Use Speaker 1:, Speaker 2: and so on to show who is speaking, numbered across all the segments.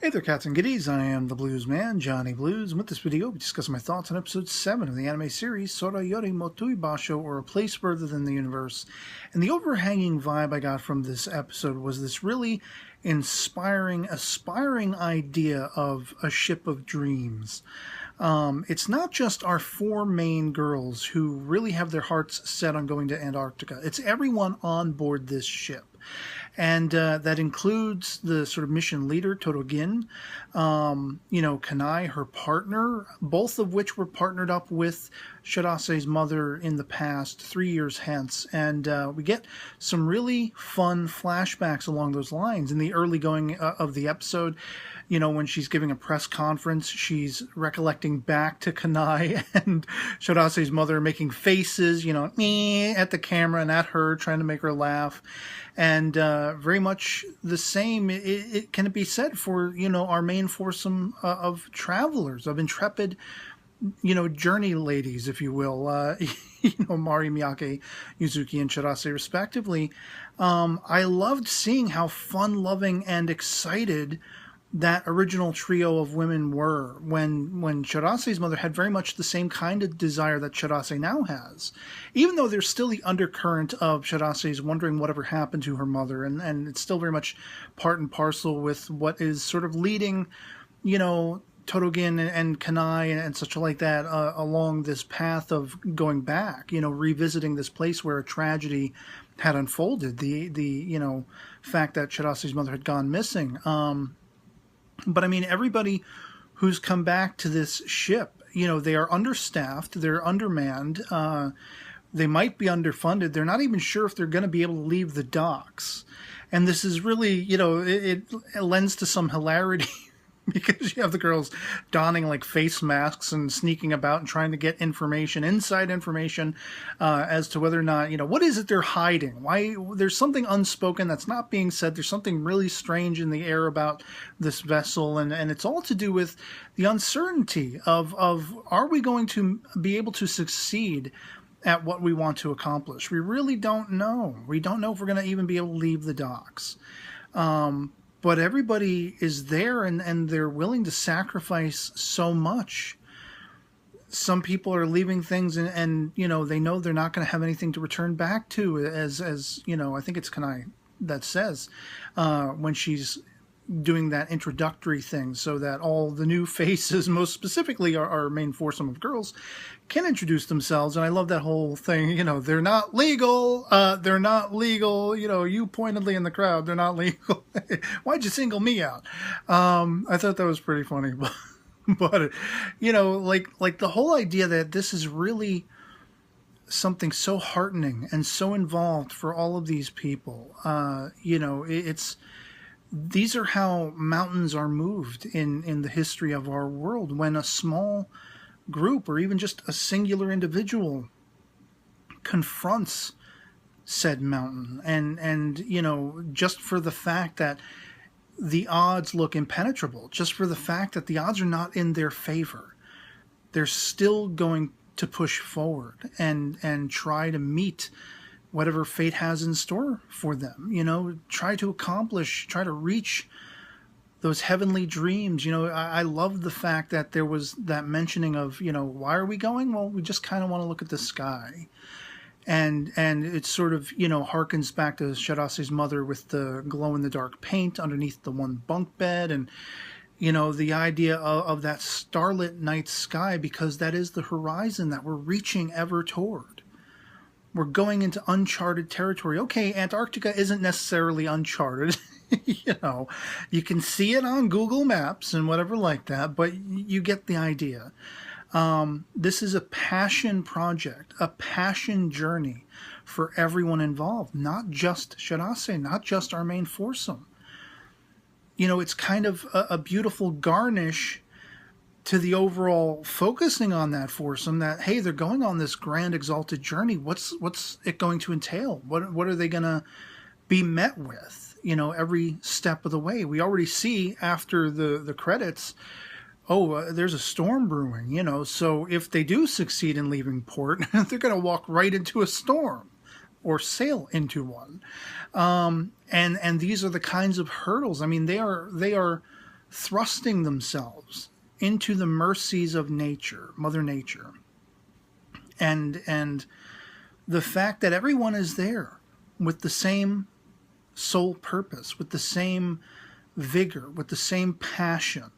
Speaker 1: Hey there, cats and kitties. I am the Blues Man, Johnny Blues, and with this video, we discuss my thoughts on episode 7 of the anime series, Sora, Yori, Tooi Basho, or A Place Further Than the Universe. And the overhanging vibe I got from this episode was this really inspiring, aspiring idea of a ship of dreams. It's not just our four main girls who really have their hearts set on going to Antarctica. It's everyone on board this ship. And that includes the sort of mission leader, Torogin, Kanai, her partner, both of which were partnered up with Shirase's mother in the past, 3 years hence. And we get some really fun flashbacks along those lines. In the early going of the episode, when she's giving a press conference, she's recollecting back to Kanai and Shirase's mother making faces, me at the camera and at her, trying to make her laugh. And very much the same, it can be said for, our main foursome of travelers, of intrepid, journey ladies, if you will, Mari, Miyake, Yuzuki, and Shirase, respectively. I loved seeing how fun-loving and excited that original trio of women were when Shirase's mother had very much the same kind of desire that Shirase now has. Even though there's still the undercurrent of Shirase's wondering whatever happened to her mother, and it's still very much part and parcel with what is sort of leading, Torogin and Kanai and such like that along this path of going back, revisiting this place where a tragedy had unfolded, the fact that Shirase's mother had gone missing. But I mean, everybody who's come back to this ship, they are understaffed, they're undermanned, they might be underfunded, they're not even sure if they're going to be able to leave the docks. And this is really, it lends to some hilarity because you have the girls donning like face masks and sneaking about and trying to get inside information, as to whether or not, what is it they're hiding? Why there's something unspoken that's not being said. There's something really strange in the air about this vessel. And it's all to do with the uncertainty of are we going to be able to succeed at what we want to accomplish? We really don't know. We don't know if we're going to even be able to leave the docks. But everybody is there and they're willing to sacrifice so much. Some people are leaving things and they know they're not going to have anything to return back to, as I think it's Kanai that says, when she's doing that introductory thing, so that all the new faces, most specifically our main foursome of girls, can introduce themselves. And I love that whole thing, they're not legal, you pointedly in the crowd, they're not legal. Why'd you single me out? I thought that was pretty funny, but like the whole idea that this is really something so heartening and so involved for all of these people. These are how mountains are moved in the history of our world, when a small group or even just a singular individual confronts said mountain. And just for the fact that the odds look impenetrable, just for the fact that the odds are not in their favor, they're still going to push forward and try to meet whatever fate has in store for them, try to reach those heavenly dreams. I love the fact that there was that mentioning of, why are we going? Well, we just kind of want to look at the sky. And it sort of, harkens back to Shirase's mother with the glow-in-the-dark paint underneath the one bunk bed. And, the idea of that starlit night sky, because that is the horizon that we're reaching ever toward. We're going into uncharted territory. Okay, Antarctica isn't necessarily uncharted. You can see it on Google Maps and whatever like that, but you get the idea. This is a passion project, a passion journey for everyone involved, not just Shirase, not just our main foursome. It's kind of a beautiful garnish to the overall focusing on that foursome, that, hey, they're going on this grand exalted journey. What's it going to entail? What are they going to be met with, every step of the way? We already see after the credits, there's a storm brewing, so if they do succeed in leaving port, they're going to walk right into a storm or sail into one. And these are the kinds of hurdles. I mean, they are thrusting themselves into the mercies of nature, Mother Nature. And the fact that everyone is there with the same sole purpose, with the same vigor, with the same passion.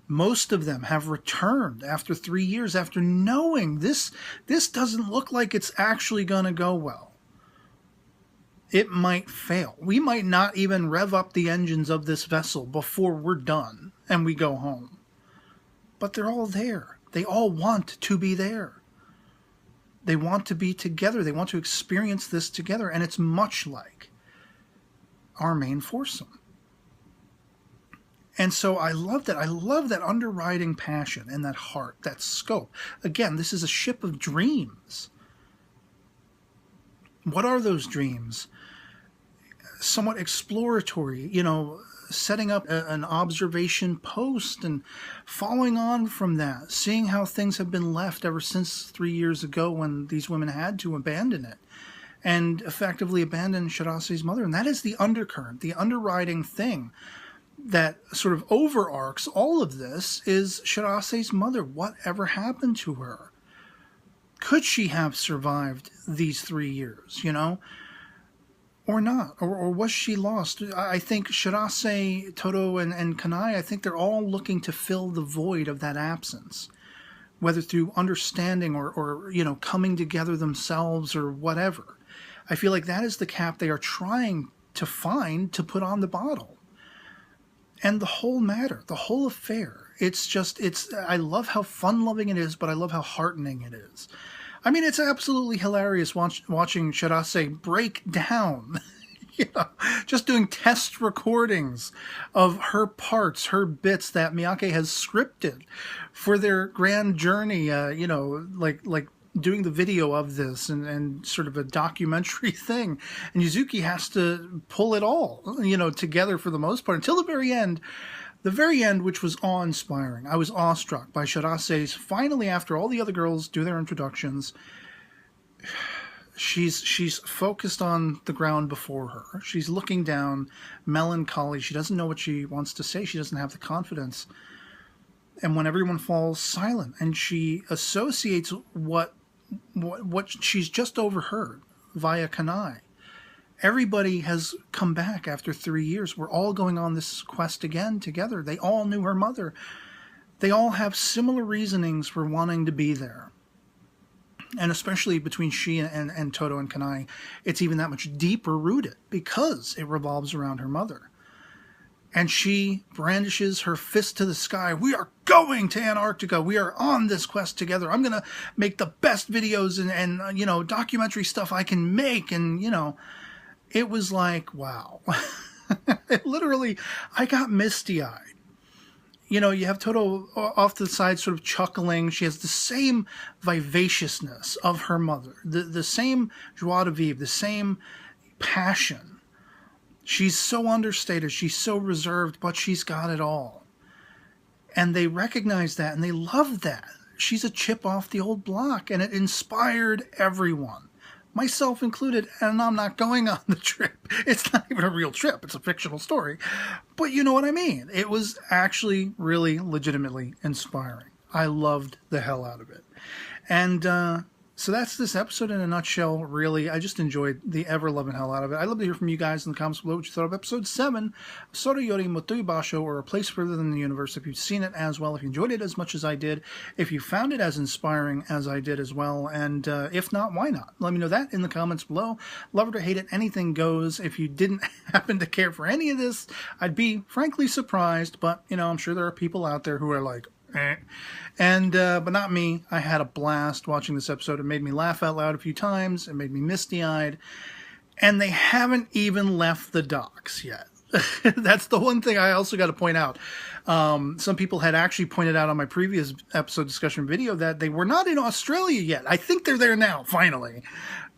Speaker 1: Most of them have returned after 3 years, after knowing this doesn't look like it's actually going to go well. It might fail. We might not even rev up the engines of this vessel before we're done and we go home. But they're all there. They all want to be there. They want to be together. They want to experience this together. And it's much like our main foursome. And so I love that. I love that underwriting passion and that heart, that scope. Again, this is a ship of dreams. What are those dreams? Somewhat exploratory, setting up an observation post and following on from that, seeing how things have been left ever since 3 years ago when these women had to abandon it and effectively abandon Shirase's mother. And that is the undercurrent, the underwriting thing that sort of overarcs all of this is Shirase's mother. Whatever happened to her? Could she have survived these 3 years, or not? Or was she lost? I think Shirase, Todo, and Kanai, I think they're all looking to fill the void of that absence, whether through understanding or coming together themselves or whatever. I feel like that is the cap they are trying to find to put on the bottle. And the whole matter, the whole affair, I love how fun-loving it is, but I love how heartening it is. I mean, it's absolutely hilarious watching Shirase break down, just doing test recordings of her parts, her bits that Miyake has scripted for their grand journey, like doing the video of this and sort of a documentary thing. And Yuzuki has to pull it all, together for the most part until the very end. The very end, which was awe-inspiring. I was awestruck by Shirase's, finally, after all the other girls do their introductions, she's focused on the ground before her. She's looking down, melancholy. She doesn't know what she wants to say. She doesn't have the confidence. And when everyone falls silent, and she associates what she's just overheard via Kanai. Everybody has come back after 3 years. We're all going on this quest again together. They all knew her mother. They all have similar reasonings for wanting to be there. And especially between she and Todo and Kanai, it's even that much deeper rooted because it revolves around her mother. And she brandishes her fist to the sky. We are going to Antarctica. We are on this quest together. I'm going to make the best videos and documentary stuff I can make. And, it was like, wow. Literally, I got misty-eyed. You have Todo off to the side sort of chuckling. She has the same vivaciousness of her mother. The same joie de vivre, the same passion. She's so understated. She's so reserved, but she's got it all. And they recognize that, and they love that. She's a chip off the old block, and it inspired everyone. Myself included, and I'm not going on the trip. It's not even a real trip. It's a fictional story. But you know what I mean. It was actually really legitimately inspiring. I loved the hell out of it. And so that's this episode in a nutshell, really. I just enjoyed the ever-loving hell out of it. I'd love to hear from you guys in the comments below what you thought of episode 7 of Sora, Yori, Tooi Basho, or A Place Further Than the Universe, if you've seen it as well, if you enjoyed it as much as I did, if you found it as inspiring as I did as well, and if not, why not? Let me know that in the comments below. Love it or hate it, anything goes. If you didn't happen to care for any of this, I'd be frankly surprised, but, I'm sure there are people out there who are like, And but not me. I had a blast watching this episode. It made me laugh out loud a few times. It made me misty-eyed. And they haven't even left the docks yet. That's the one thing I also got to point out. Some people had actually pointed out on my previous episode discussion video that they were not in Australia yet. I think they're there now, finally.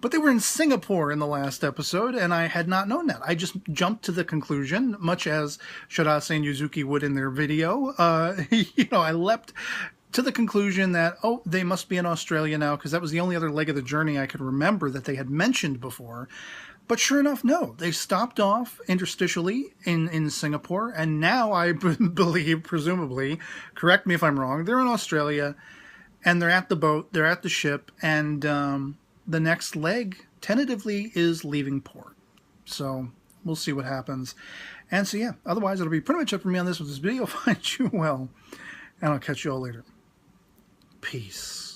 Speaker 1: But they were in Singapore in the last episode, and I had not known that. I just jumped to the conclusion, much as Shirase and Yuzuki would in their video. I leapt to the conclusion that, they must be in Australia now, because that was the only other leg of the journey I could remember that they had mentioned before. But sure enough, no. They stopped off interstitially in Singapore, and now I believe, presumably, correct me if I'm wrong, they're in Australia, and they're at the boat, they're at the ship, and the next leg, tentatively, is leaving port. So we'll see what happens. And so, yeah, otherwise it'll be pretty much it for me on this with this video. Find you well, and I'll catch you all later. Peace.